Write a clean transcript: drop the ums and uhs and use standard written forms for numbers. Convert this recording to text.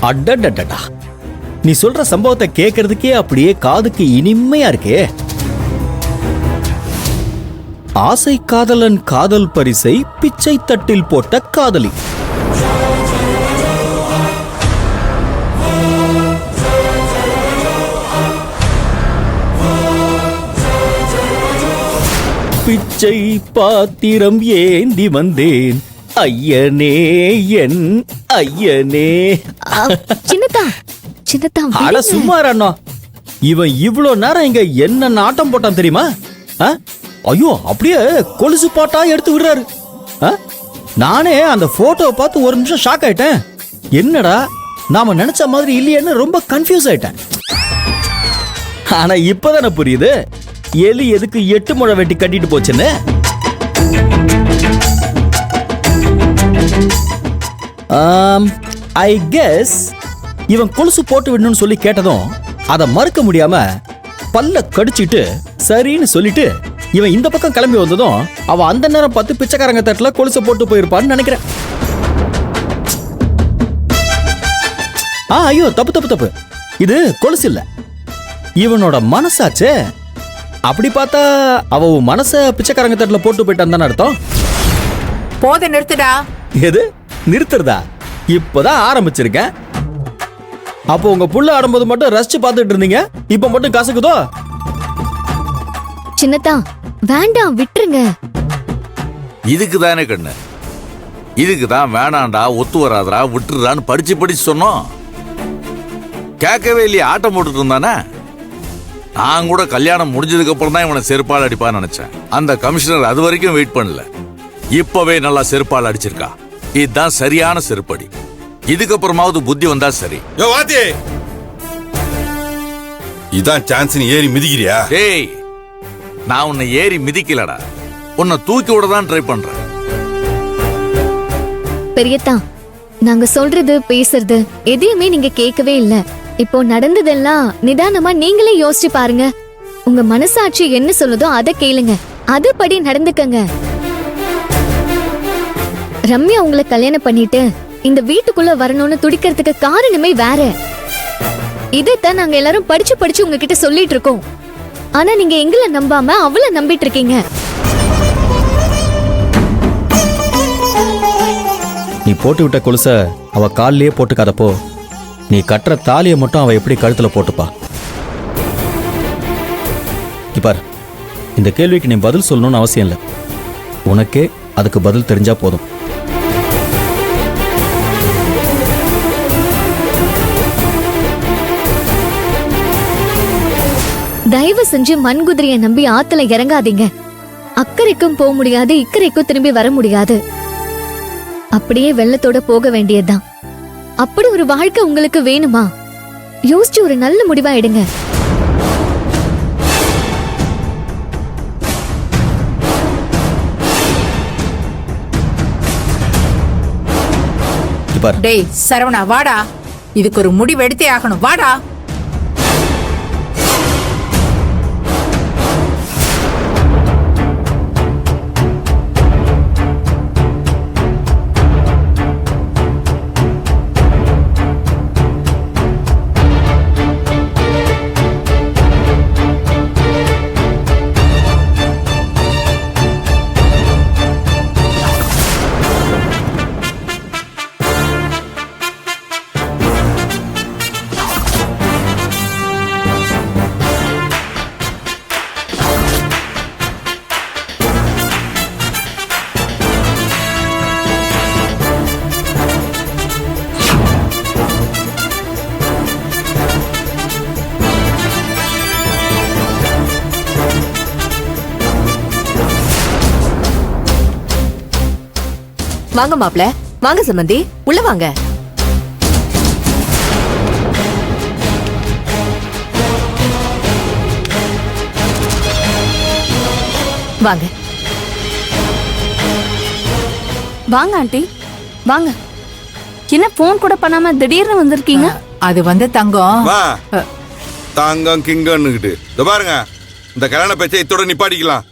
அடடடடா, நீ சொல்ற சம்பவத்தை கேட்கறதுக்கே அப்படியே காதுக்கு இனிமையா இருக்கே. ஆசை காதலன் காதல் பரிசை பிச்சை தட்டில் போட்ட காதலி. பிச்சை பாத்திரம் ஏந்தி வந்தேன் ஐயனே, என் ஐயனே. சின்னதா சின்னதா அட சும்மாரு அண்ணா, இவன் இவ்ளோ நேரம் இங்க என்ன நாட்டம் போட்டான் தெரியுமா? ஐயோ, அப்படியே கொலுசு பாட்டா எடுத்து விடுறாரு. நானே அந்த போட்டோவை பார்த்து ஒரு நிமிஷம் ஷாக் ஆயிட்டேன். என்னடா நாம நினைச்ச மாதிரி இல்லையேன்னு ரொம்ப கன்ஃபியூஸ் ஆயிட்டேன். ஆனா இப்பதானே புரியுது எலி எதுக்கு 8 முழ வெட்டி கட்டிட்டு போச்சுன்னு. ஐ கெஸ் இவன் கொலுசு போட்டு விடணும்னு சொல்லி கேட்டதும் அதை மறுக்க முடியாம பல்ல கடிச்சிட்டு சரின்னு சொல்லிட்டு இவன் இந்த பக்கம் கிளம்பி வந்ததும் அவ அந்த நேரம் 10 பிச்சைக்காரங்க தட்டுல கொலுசை போட்டு போயிருப்பான்னு நினைக்கிறேன். ஐயோ, தப்பு தப்பு தப்பு, இது கொலுசு இல்ல, இவனோட மனசாச்சே. அப்படி பார்த்தா அவ மனச பிச்சைக்காரங்க தட்டுல போட்டு போயிட்டான் தானே அர்த்தம். போத நிறுத்துடா. எது நிறுத்துறதா? இப்பதான் ஆரம்பிச்சிருக்கேன். அப்போ உங்க புள்ள ஆடும்போது மட்டும் ரசிச்சு பார்த்துட்டு இருந்தீங்க, இப்ப மட்டும் கசக்குதோ? சின்னதா வேண்டாம், விட்டுருங்க. இதுக்கு தானே கண்ணு, இதுக்கு தான் வேணாண்டா, ஒத்து வராதரா, விட்டுறான்னு படிச்சு சொன்னோம். கேட்கவே இல்லையே, ஆட்டம் போட்டுட்டு இருந்தானே. நான் கூட கல்யாணம் முடிஞ்சதுக்கு அப்புறம் தான் இவனை செருப்பால் அடிப்பான்னு நினைச்சேன். அந்த கமிஷனர் அது வரைக்கும் வெயிட் பண்ணல, இப்பவே நல்லா செருப்பால் அடிச்சிருக்கா. இதுதான் சரியான செருப்படி. இதுக்கப்புறமாவது புத்தி வந்தா சரி. இதான் சான்ஸ், நீ ஏறி மிதிக்கிறியா? டேய், நான் உன்னை ஏறி மிதிக்கலடா, உன்னை தூக்கி விட தான் ட்ரை பண்றேன். பெரியத்தா, நாங்க சொல்றது பேசுறது எதையுமே நீங்க கேட்கவே இல்ல. இப்போ நடந்ததெல்லாம் நிதானமா நீங்களே யோசிச்சு பாருங்க. உங்க மனசாட்சி என்ன சொல்லுதோ அதை கேளுங்க, அதுபடி நடந்துக்கங்க. ரம்யா உங்களை கல்யாணம் பண்ணிட்டு இந்த வீட்டுக்குள்ள வரணும்னு துடிக்கிறதுக்கு காரணமே வேற. இதைத்தான் நாங்க எல்லாரும் படிச்சு படிச்சு உங்ககிட்ட சொல்லிட்டு இருக்கோம். ஆனா நீங்க எங்களை நம்பாம அவளை நம்பிட்டு இருக்கீங்க. நீ போட்டு விட்ட கொலுச அவ காலிலேயே போட்டுக்காதப்போ, நீ கட்டுற தாலியை மட்டும் அவ எப்படி கழுத்துல போட்டுப்பா? பார், இந்த கேள்விக்கு நீ பதில் சொல்லணும்னு அவசியம் இல்லை. உனக்கே அதுக்கு பதில் தெரிஞ்சா போதும். தயவு செஞ்சு மண்குதிரைய நம்பி ஆத்துல இறங்காதீங்க. அக்கறைக்கும் போக முடியாது, இக்கரைக்கும் திரும்பி வர முடியாது. அப்படியே வெள்ளத்தோட போக வேண்டியதுதான். அப்படி ஒரு வாழ்க்கை உங்களுக்கு வேணுமா? யோசிச்சு ஒரு நல்ல முடிவா எடுங்க. டேய் சரவணா, வாடா, இதுக்கு ஒரு முடிவு எடுத்தே ஆகணும். வாடா. வாங்க மாப்ள, வாங்க சம்பந்தி, உள்ள வாங்க. வாங்க வாங்க ஆண்டி, வாங்க. என்ன போன் கூட பண்ணாம திடீர்னு வந்திருக்கீங்க? அது வந்து தங்கம் தங்கம் கிங்கன்னுகிட்டு பாருங்க, இந்த கல்யாண பேச்சை இத்தோட நிப்பாட்டிக்கலாம்.